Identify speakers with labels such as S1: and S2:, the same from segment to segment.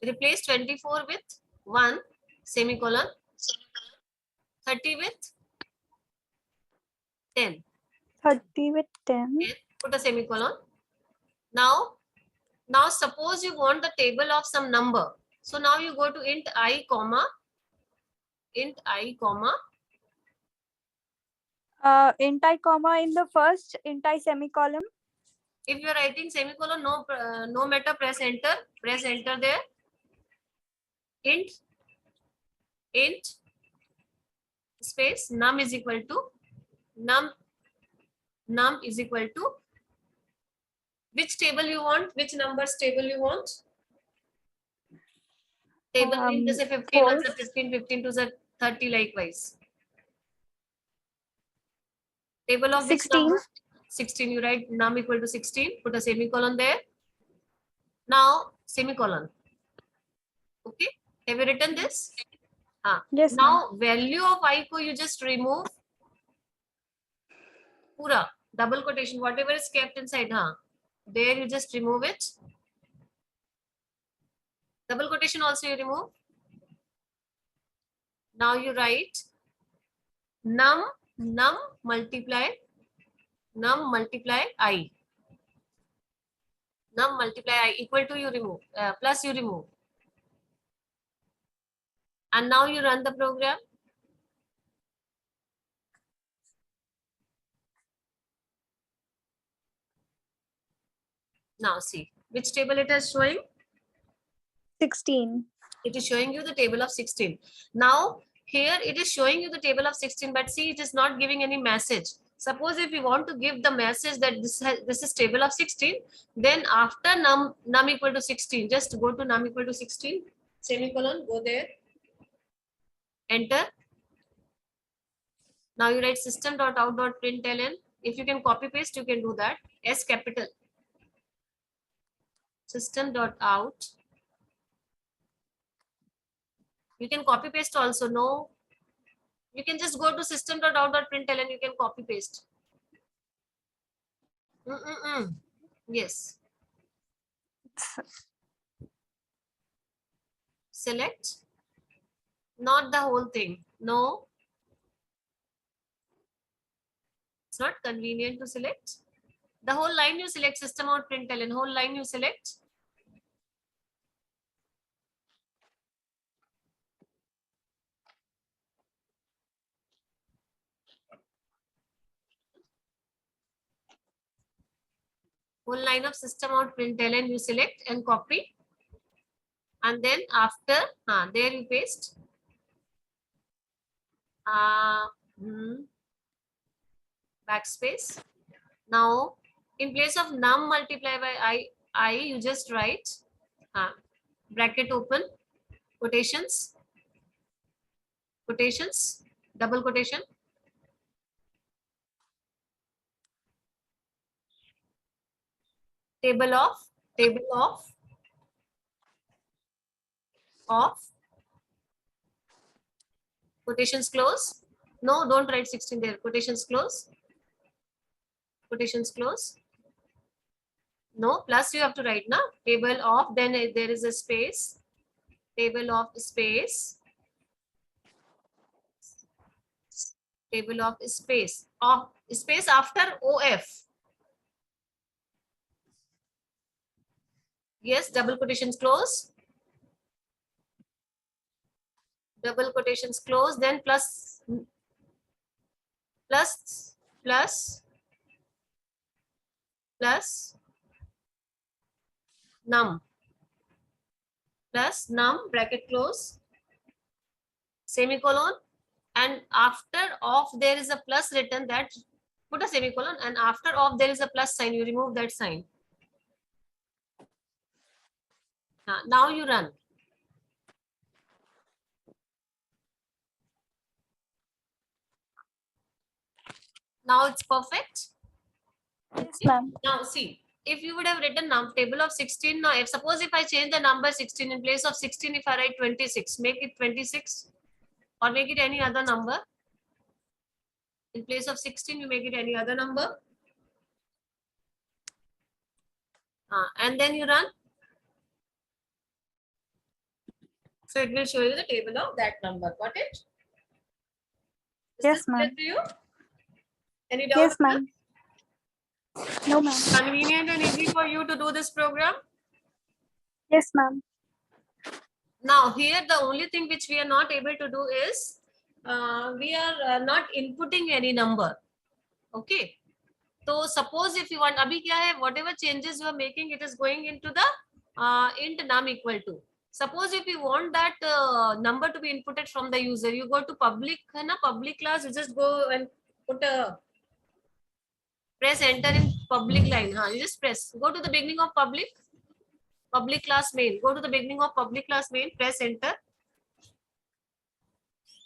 S1: Replace 24 with 1 semicolon, 30 with 10.
S2: 30 with 10.
S1: Put a semicolon. Now suppose you want the table of some number. So now you go to int I comma
S2: Int I comma in the first int I semicolon.
S1: If you are writing semicolon, no matter, press enter there. Int space num is equal to num is equal to which table you want, which numbers table you want. Table means जैसे 15 मतलब 15 to the 30 likewise. Table of
S2: 16.
S1: which number? 16. You write num equal to 16. Put a semicolon there. Now semicolon. Okay. Have you written this?
S2: Yes.
S1: Now value of I को you just remove. Pura double quotation, whatever is kept inside. There you just remove it. Double quotation also you remove. Now you write num multiply I. Num multiply I equal to you remove, plus you remove. And now you run the program. Now see which table it is showing.
S2: 16.
S1: It is showing you the table of 16. Now here it is showing you the table of 16, but see it is not giving any message. Suppose if you want to give the message that this is table of 16, then after num equal to 16, just go to num equal to 16, semicolon, go there, enter. Now you write system.out.println. If you can copy paste, you can do that. S capital. System.out. You can copy paste also. No, you can just go to system.out.println. You can copy paste. Yes. Select. Not the whole thing. No. It's not convenient to select. The whole line you select, system.out.println. Whole line you select. Whole line of system.out.println you select and copy. And then after, there you paste. Backspace. Now, in place of num multiply by I you just write bracket open, quotations, double quotation. Table of quotations close. No, don't write 16 there. Quotations close. No, plus you have to write now. Table of, then there is a space. Table of space. Table of space. Space after OF. Yes, double quotations close. Double quotations close, then plus num bracket close, semicolon, and after of there is a plus written, that put a semicolon, and after of there is a plus sign, you remove that sign. Now you run. Now it's perfect.
S2: Yes, ma'am.
S1: Now see, if you would have written table of 16, now if suppose if I change the number 16, in place of 16 if I write 26, make it 26 or make it any other number. In place of 16 you make it any other number, and then you run. So it will show you the table of that number. Got it? Is
S2: Yes,
S1: this clear
S2: ma'am.
S1: to you? Any doubt?
S2: Yes, ma'am. No, ma'am.
S1: Convenient and easy for you to do this program?
S2: Yes, ma'am.
S1: Now here the only thing which we are not able to do is we are not inputting any number. Okay. So suppose if you want, abhi kya hai, whatever changes you are making, it is going into the int num equal to. Suppose if you want that number to be inputted from the user, you go to public, hai na, public class, you just go and put a press enter in public line. You just press, go to the beginning of public class main, go to the beginning of public class main, press enter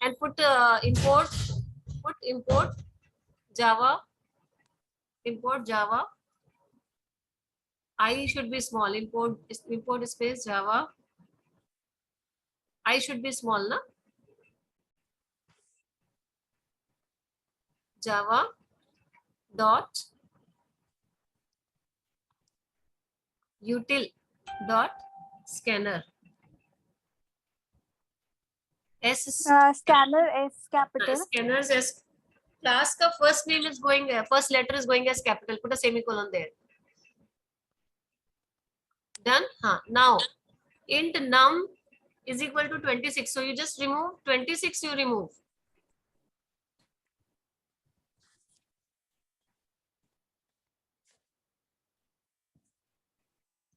S1: and put import Java, import Java. I should be small, import space Java. I should be small, na? Java dot util dot scanner.
S2: Scanner S capital.
S1: Scanners as class ka first name is going, first letter is going as capital. Put a semicolon there. Done. Now int num is equal to 26. So you just remove 26. You remove.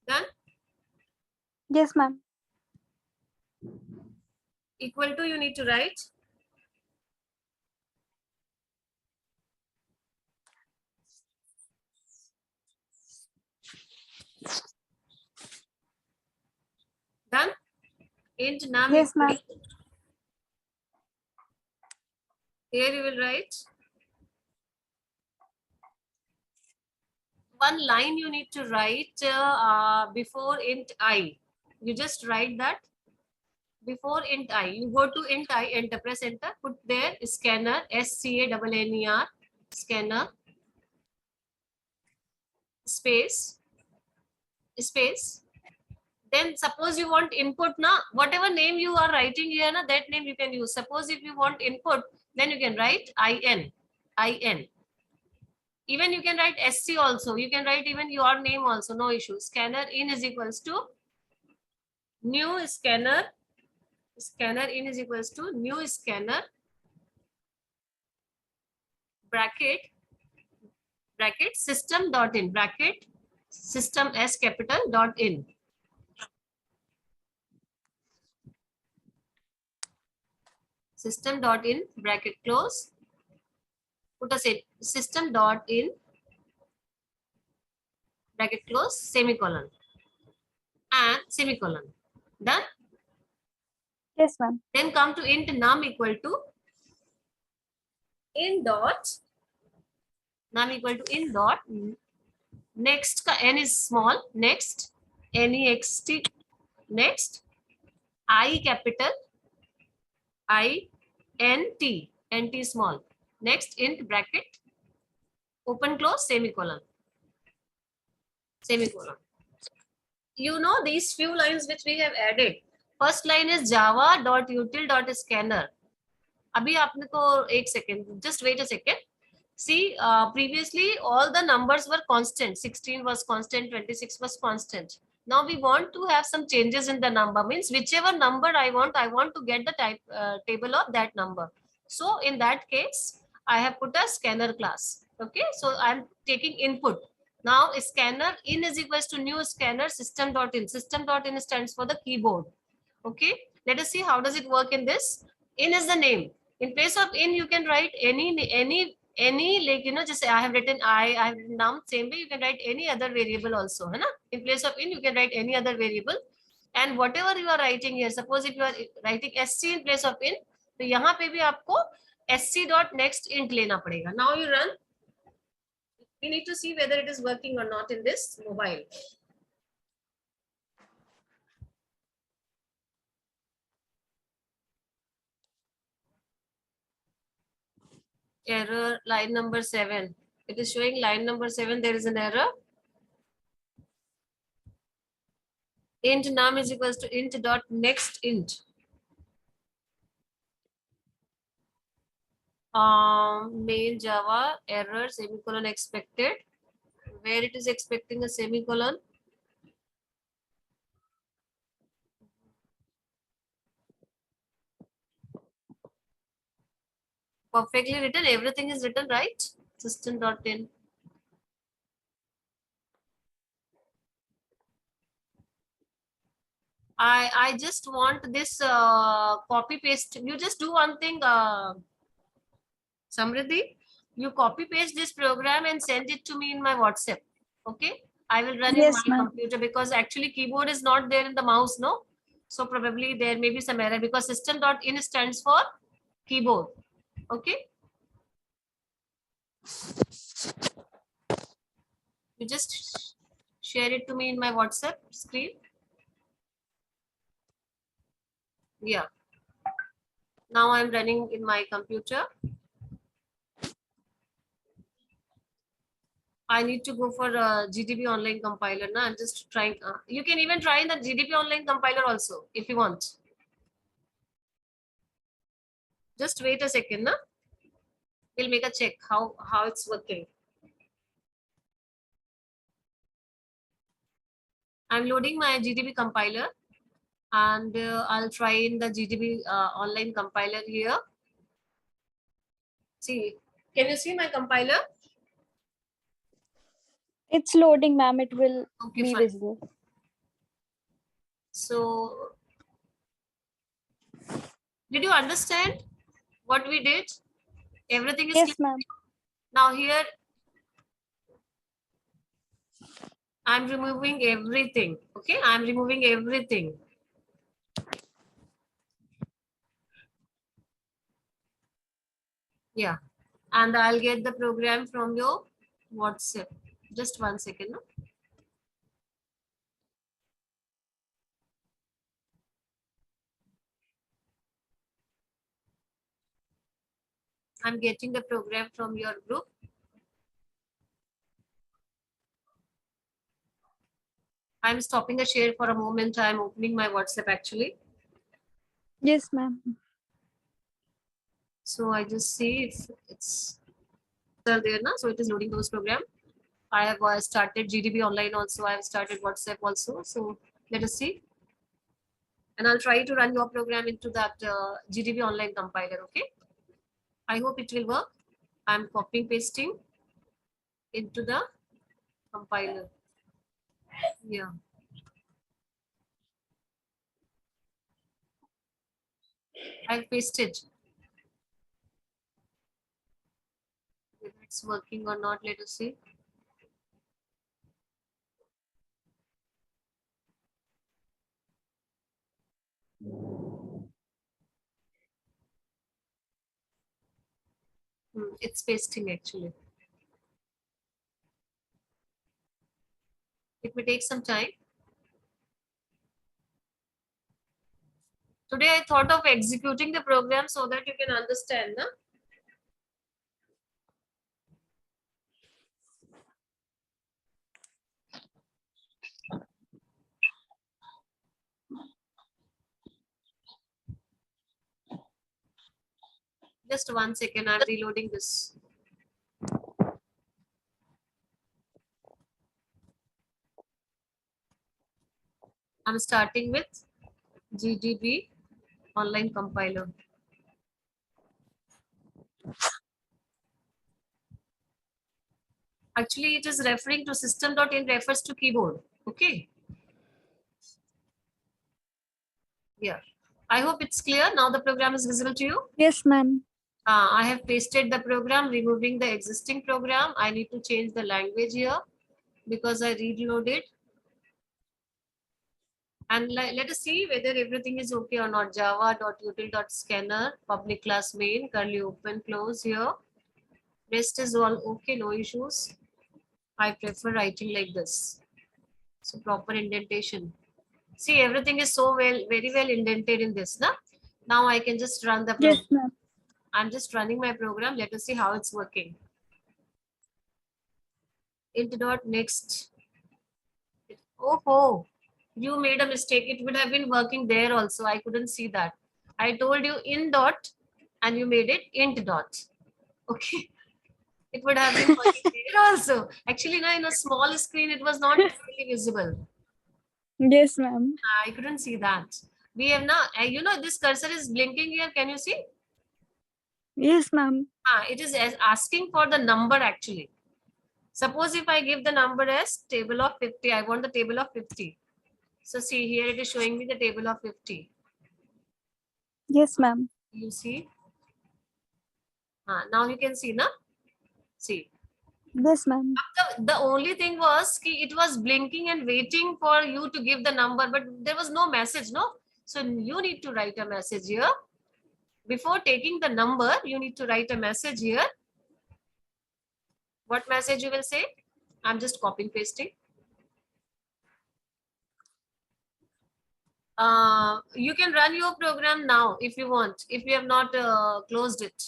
S1: Done.
S2: Yes, ma'am.
S1: Equal to you need to write. Done. Int num
S2: Yes,
S1: equal
S2: ma'am.
S1: to, here you will write one line you need to write before int I. You just write that before int I. You go to int I, enter, press enter, put there scanner, SCANNER, scanner, space, space. Then suppose you want input, na, whatever name you are writing here, na, that name you can use. Suppose if you want input, then you can write IN, IN. Even you can write SC also. You can write even your name also, no issue. Scanner in is equals to new scanner. Scanner in is equals to new scanner bracket system dot in bracket system as capital dot in. System dot in bracket close. Put a say system dot in bracket close semicolon and semicolon. Done.
S2: Yes, ma'am.
S1: Then come to int num equal to in dot num equal to in dot next ka n is small, next next next I capital I nt small, next int bracket open close semicolon. You know these few lines which we have added. First line is java dot util dot scanner. Abhi aapne ko ek second, just wait a second. See, previously all the numbers were constant. 16 was constant, 26 was constant. Now we want to have some changes in the number. Means whichever number I want to get the type table of that number. So in that case, I have put a scanner class. Okay, so I'm taking input. Now scanner in is equals to new scanner system dot in. System dot in stands for the keyboard. Okay, let us see how does it work in this. In is the name. In place of in, you can write any, like, you know, just I have written I have written num, same way you can write any other variable also, है ना? In place of in, you can write any other variable, and whatever you are writing here, suppose if you are writing sc in place of in, तो यहाँ पे भी आपको sc dot next int लेना पड़ेगा. Now you run. We need to see whether it is working or not in this mobile. Error line number 7. It is showing line number 7. There is an error. Int num is equals to int dot next int. Main Java error semicolon expected. Where it is expecting a semicolon? Perfectly written. Everything is written right. System.in. I just want this copy paste. You just do one thing, Samriddhi. You copy paste this program and send it to me in my WhatsApp. Okay. I will run in my
S2: Yes, ma'am.
S1: computer because actually keyboard is not there in the mouse, no? So probably there may be some error because system.in stands for keyboard. Okay. You just share it to me in my WhatsApp screen. Yeah. Now I'm running in my computer. I need to go for a GDB online compiler. Now I'm just trying. You can even try in the GDB online compiler also if you want. Just wait a second. Na? We'll make a check how it's working. I'm loading my GDB compiler and I'll try in the GDB online compiler here. See, can you see my compiler?
S2: It's loading, ma'am. It will
S1: Okay,
S2: be
S1: fine.
S2: visible.
S1: So, did you understand what we did? Everything is clear.
S2: Yes, ma'am.
S1: Now here, I'm removing everything. Okay, I'm removing everything. Yeah, and I'll get the program from your WhatsApp. Just 1 second. No? I'm getting the program from your group. I'm stopping the share for a moment. I'm opening my WhatsApp actually.
S2: Yes, ma'am.
S1: So I just see if it's there now. So it is loading those program. I have started GDB online also. I have started WhatsApp also. So let us see. And I'll try to run your program into that GDB online compiler. Okay. I hope it will work. I'm copying pasting into the compiler. Yeah. I've pasted. If it's working or not, let us see. It's pasting actually. It may take some time. Today I thought of executing the program so that you can understand. Na? Just 1 second, I'm reloading this. I'm starting with GDB online compiler. Actually, it is referring to system.in refers to keyboard. Okay. Yeah. I hope it's clear. Now the program is visible to you.
S2: Yes, ma'am.
S1: I have pasted the program, removing the existing program. I need to change the language here because I reloaded. And let us see whether everything is okay or not. Java.util.scanner, public class main, curly open, close here. Rest is all okay, no issues. I prefer writing like this. So proper indentation. See, everything is so well, very well indented in this. Na? Now I can just run the program.
S2: Yes, ma'am.
S1: I'm just running my program. Let us see how it's working. Int.next. Oh, you made a mistake. It would have been working there also. I couldn't see that. I told you in dot and you made it int dot. Okay, it would have been working there also. Actually, no, in a small screen, it was not really visible.
S2: Yes, ma'am.
S1: I couldn't see that. We have now, you know, this cursor is blinking here. Can you see?
S2: Yes, ma'am.
S1: It is asking for the number actually. Suppose if I give the number as table of 50, I want the table of 50. So see here, it is showing me the table of 50.
S2: Yes, ma'am.
S1: You see? Now you can see, na? See.
S2: Yes, ma'am.
S1: The only thing was ki it was blinking and waiting for you to give the number, but there was no message, no? So you need to write a message here. Before taking the number, you need to write a message here. What message you will say? I'm just copying pasting. You can run your program now if you want, if you have not closed it.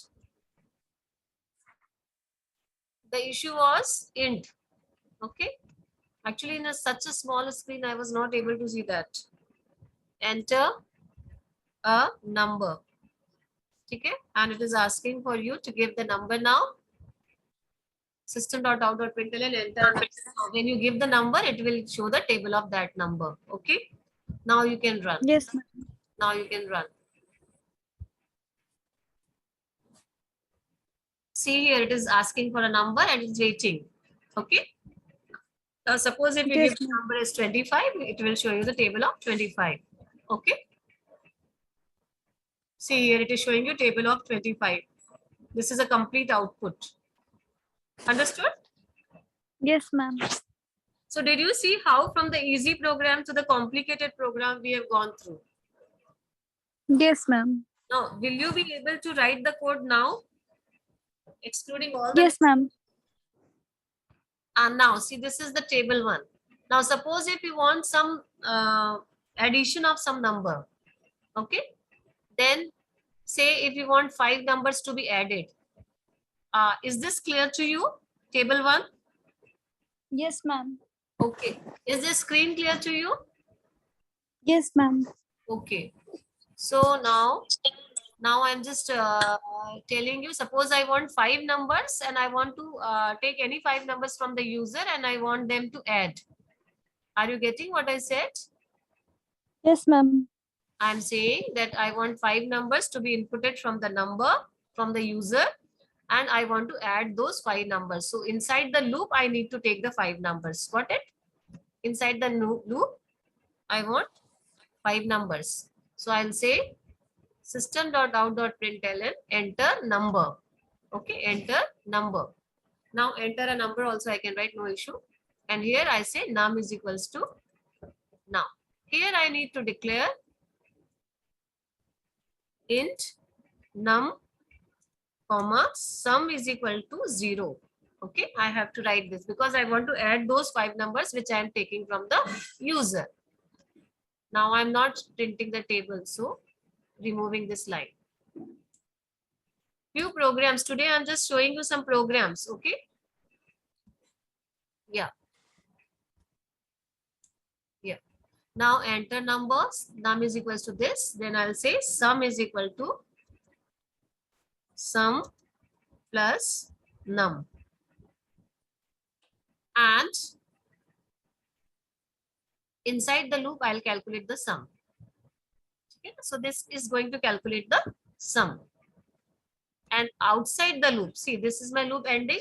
S1: The issue was int. Okay. Actually, in such a small screen, I was not able to see that. Enter a number. Okay. And it is asking for you to give the number now. System.out.println, enter a number. When you give the number, it will show the table of that number. Okay. Now you can run.
S2: Yes, ma'am.
S1: Now you can run. See here, it is asking for a number and it's waiting. Okay. Now suppose if you
S2: Yes,
S1: give the
S2: ma'am.
S1: number as 25, it will show you the table of 25. Okay. See here, it is showing you table of 25. This is a complete output. Understood?
S2: Yes, ma'am.
S1: So did you see how from the easy program to the complicated program we have gone through?
S2: Yes, ma'am.
S1: Now, will you be able to write the code now, excluding all the...
S2: Yes, ma'am.
S1: And now, see, this is the table one. Now, suppose if you want some addition of some number, okay? Then say if you want 5 numbers to be added. Is this clear to you? Table one?
S2: Yes, ma'am.
S1: Okay. Is this screen clear to you?
S2: Yes, ma'am.
S1: Okay. So now I'm just telling you, suppose I want 5 numbers and I want to take any 5 numbers from the user and I want them to add. Are you getting what I said?
S2: Yes, ma'am.
S1: I'm saying that I want 5 numbers to be inputted from the number from the user and I want to add those 5 numbers. So inside the loop, I need to take the 5 numbers. Got it? Inside the loop, I want 5 numbers. So I'll say system.out.println, enter number. Okay, enter number. Now enter a number also I can write, no issue. And here I say num is equals to now. Here I need to declare int num comma sum is equal to 0. Okay, I have to write this because I want to add those 5 numbers which I am taking from the user. Now I'm not printing the table, so removing this line. Few programs. Today I'm just showing you some programs. Okay. Yeah. Yeah. Now enter numbers. Num is equals to this. Then I'll say sum is equal to sum plus num. And inside the loop, I'll calculate the sum. Okay. So this is going to calculate the sum. And outside the loop, see, this is my loop ending.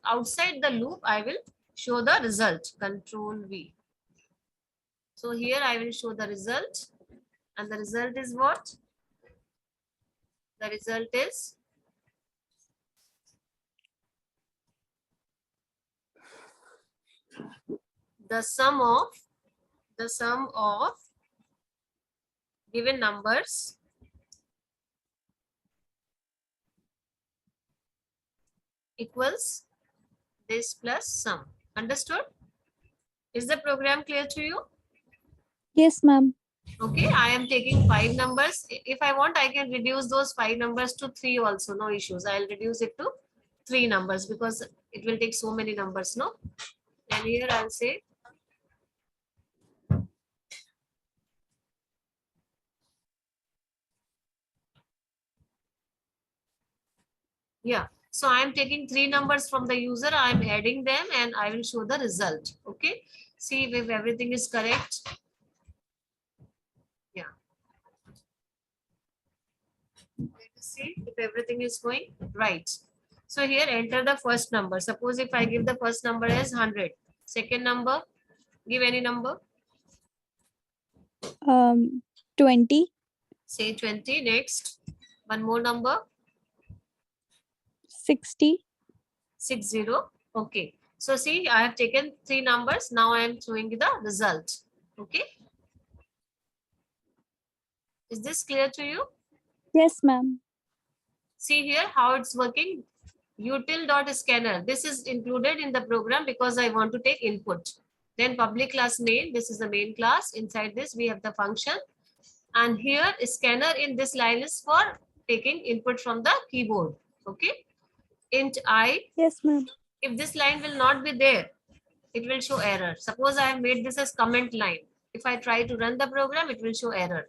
S1: Outside the loop, I will show the result. Control V. So here I will show the result. And the result is what? The result is the sum of given numbers equals this plus sum. Understood? Is the program clear to you?
S2: Yes, ma'am.
S1: Okay, I am taking 5 numbers. If I want, I can reduce those 5 numbers to 3 also. No issues. I'll reduce it to 3 numbers because it will take so many numbers, no? And here I'll say yeah. So I am taking 3 numbers from the user, I am adding them and I will show the result. Okay, see if everything is correct. Yeah, let us see if everything is going right. So here enter the first number. Suppose if I give the first number as 100, second number, give any number,
S2: 20,
S1: say 20. Next, one more number,
S2: 60.
S1: 60. Okay, so see I have taken 3 numbers. Now I am showing you the result. Okay, is this clear to you?
S2: Yes, ma'am.
S1: See here how it's working. Util.scanner. This is included in the program because I want to take input. Then public class main. This is the main class. Inside this we have the function. And here scanner in this line is for taking input from the keyboard. Okay. Int I.
S2: Yes, ma'am.
S1: If this line will not be there, it will show error. Suppose I have made this as comment line. If I try to run the program, it will show error.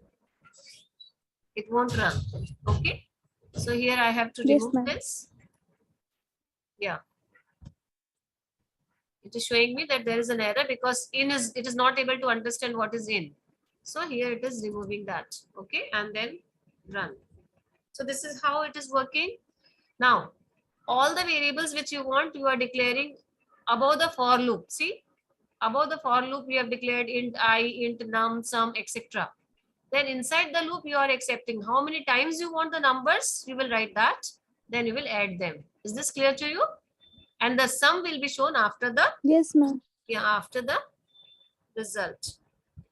S1: It won't run. Okay. So here I have to
S2: Yes,
S1: remove
S2: ma'am.
S1: this. Yeah. It is showing me that there is an error because it is not able to understand what is in. So here it is removing that. Okay. And then run. So this is how it is working. Now, all the variables which you want, you are declaring above the for loop. See, above the for loop, we have declared int I, int num, sum, etc. Then inside the loop, you are accepting how many times you want the numbers. You will write that. Then you will add them. Is this clear to you? And the sum will be shown after the,
S2: Yes, ma'am.
S1: yeah, after the result.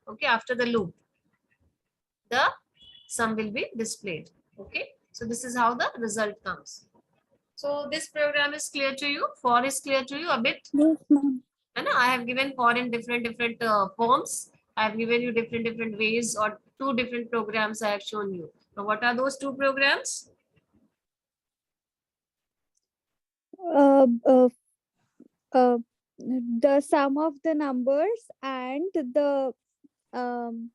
S1: Okay, after the loop, the sum will be displayed. Okay, so this is how the result comes. So this program is clear to you. For is clear to you a bit.
S2: Yes, ma'am.
S1: And I have given for in different forms. I have given you different ways, or 2 different programs I have shown you. Now, what are those 2 programs?
S2: Uh, uh, uh, the sum of the numbers and um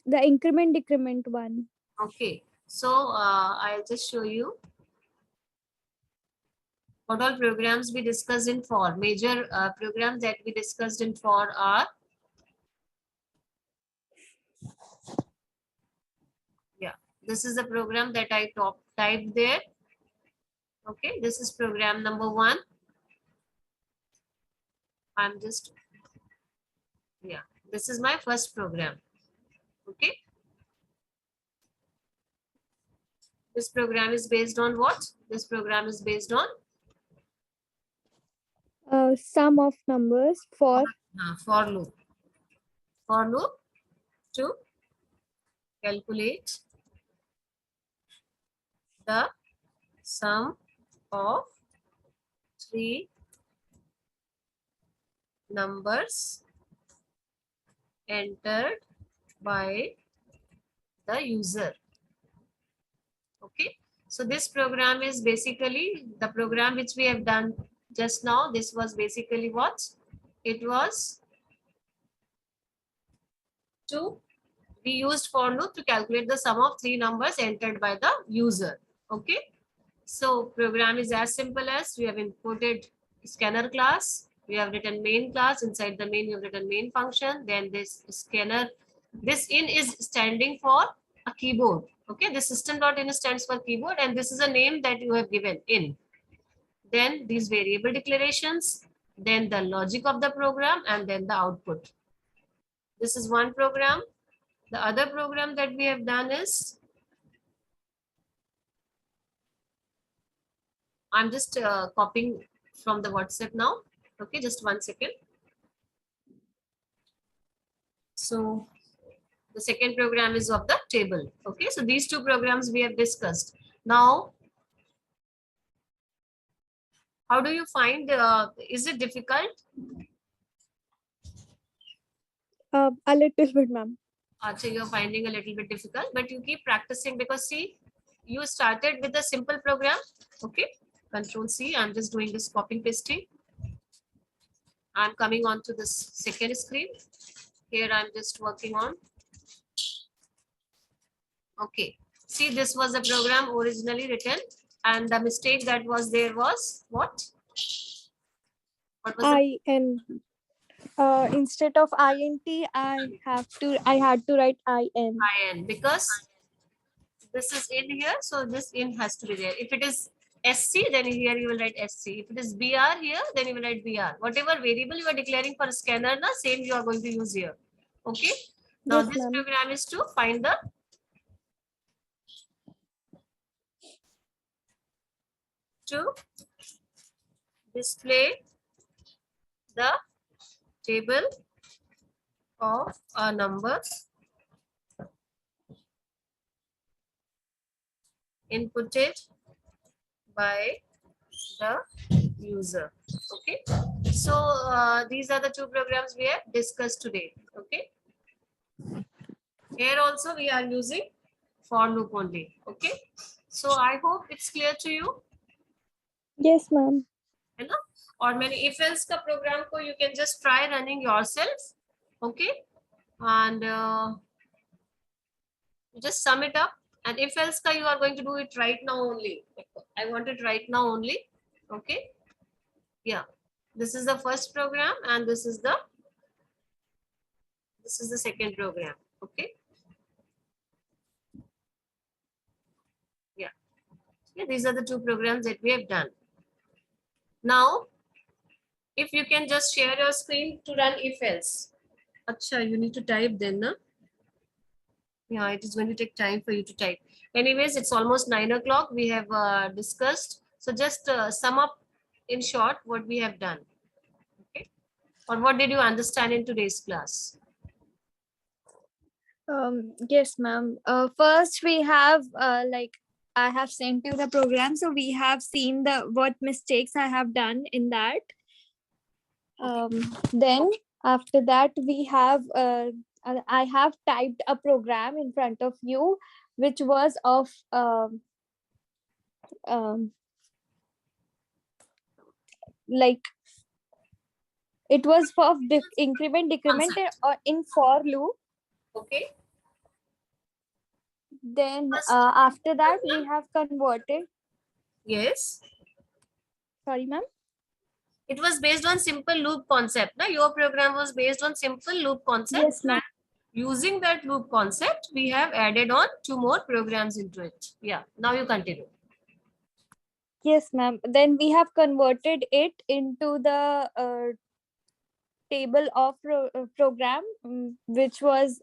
S2: the increment decrement one.
S1: Okay, so I'll just show you what all programs we discussed in for. Major programs that we discussed in for are, yeah, this is the program that I typed there. Okay, this is program number 1. I'm just, yeah, this is my first program. Okay, this program is based on what? This program is based on
S2: Sum of numbers for
S1: for loop. For loop to calculate the sum of 3 numbers entered by the user. Okay, so this program is basically the program which we have done just now. This was basically what? It was we used for loop to calculate the sum of 3 numbers entered by the user. Okay, so program is as simple as we have imported scanner class. We have written main class. Inside the main, we have written main function. Then this scanner, this in is standing for a keyboard. Okay, this system.in stands for keyboard, and this is a name that you have given in. Then these variable declarations, then the logic of the program, and then the output. This is one program. The other program that we have done is, I'm just copying from the WhatsApp now. Okay, just 1 second. So the second program is of the table. Okay, so these 2 programs we have discussed. Now, how do you find, is it difficult?
S2: a little bit, ma'am.
S1: So you're finding a little bit difficult, but you keep practicing because see, you started with a simple program. Okay, Control C, I'm just doing this copying pasting. I'm coming on to this second screen. Here I'm just working on. Okay, see, this was a program originally written And the mistake that was there was what? What was the
S2: IN. Instead of INT, I had to write IN.
S1: IN? Because this is in here, so this in has to be there. If it is SC, then here you will write SC. If it is BR here, then you will write BR. Whatever variable you are declaring for scanner, na, same you are going to use here. Okay. Now
S2: Yes,
S1: this
S2: ma'am.
S1: program is to find the to display the table of a number inputted by the user. Okay, so these are the two programs we have discussed today. Okay, here also we are using for loop only. Okay, so I hope it's clear to you.
S2: Yes, ma'am.
S1: है ना? और मैंने if else का program को you can just try running yourself. Okay, and just sum it up. And if else ka you are going to do it right now only. I want it right now only. Okay, yeah, this is the first program and this is the second program. Okay, yeah, these are the two programs that we have done. Now if you can just share your screen to run if else. Acha, you need to type then, na? Yeah, it is going to take time for you to type. Anyways, it's almost 9 o'clock. We have discussed. So just sum up in short what we have done. Okay. Or what did you understand in today's class?
S2: Yes, ma'am. First, we have I have sent you the program, so we have seen what mistakes I have done in that. Then after that, we have I have typed a program in front of you, which was of like it was for increment decrement or in for loop.
S1: Okay.
S2: Then after that we have converted.
S1: Yes.
S2: Sorry, ma'am.
S1: It was based on simple loop concept. Na? Your program was based on simple loop concept.
S2: Yes, ma'am.
S1: Using that loop concept, we have added on 2 more programs into it. Yeah. Now you continue.
S2: Yes, ma'am. Then we have converted it into the table of program, which was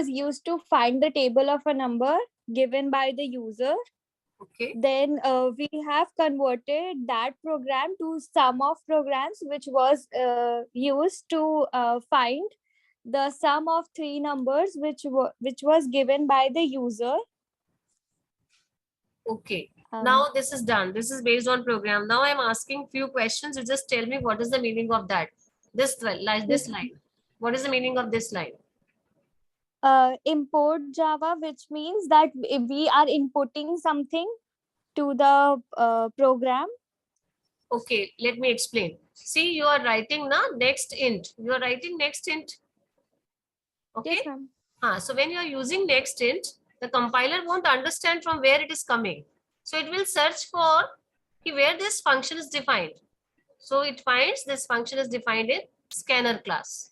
S2: used to find the table of a number given by the user.
S1: Okay.
S2: Then we have converted that program to sum of programs, which was used to find the sum of 3 numbers, which was given by the user.
S1: Okay. Now this is done. This is based on program. Now I'm asking few questions. You just tell me what is the meaning of that. This line. What is the meaning of this line?
S2: Import Java, which means that we are inputting something to the program.
S1: Okay, let me explain. See, you are writing now next int. You are writing next int. Okay.
S2: Yes, ma'am.
S1: So when you are using next int, the compiler won't understand from where it is coming. So it will search for where this function is defined. So it finds this function is defined in scanner class.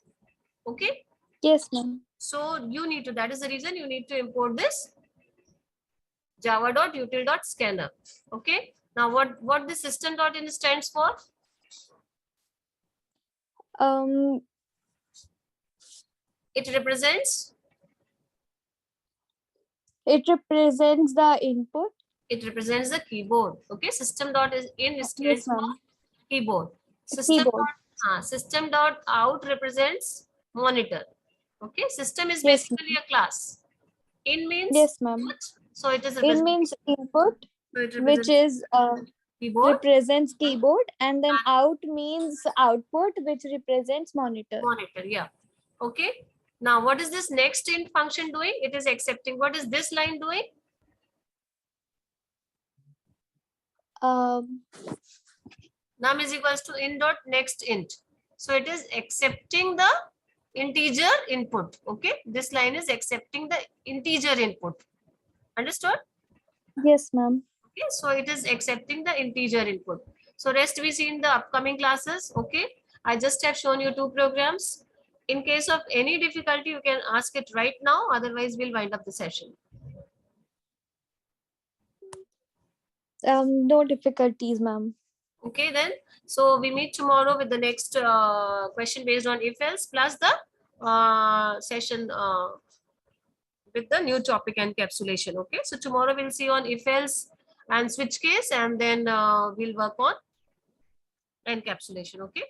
S1: Okay.
S2: Yes, ma'am.
S1: So you need to, that is the reason you need to import this java.util.scanner. Okay. Now what the system.in stands for? It represents
S2: the input.
S1: It represents the keyboard. Okay. System.in stands for keyboard. System.out represents monitor. Okay. System is basically a class. In means
S2: yes, ma'am.
S1: So it is
S2: in means input, which is
S1: keyboard.
S2: Represents keyboard, and then out means output, which represents monitor.
S1: Monitor, yeah. Okay. Now what is this next int function doing? It is accepting. What is this line doing? Num is equals to in dot next int. So it is accepting the integer input. Okay. This line is accepting the integer input. Understood?
S2: Yes, ma'am.
S1: Okay, so it is accepting the integer input. So rest we see in the upcoming classes. Okay, I just have shown you two programs. In case of any difficulty, you can ask it right now. Otherwise, we'll wind up the session.
S2: No difficulties, ma'am.
S1: Okay, then. So we meet tomorrow with the next question based on if else plus the session with the new topic encapsulation. Okay, so tomorrow we'll see on if else and switch case, and then we'll work on encapsulation. Okay.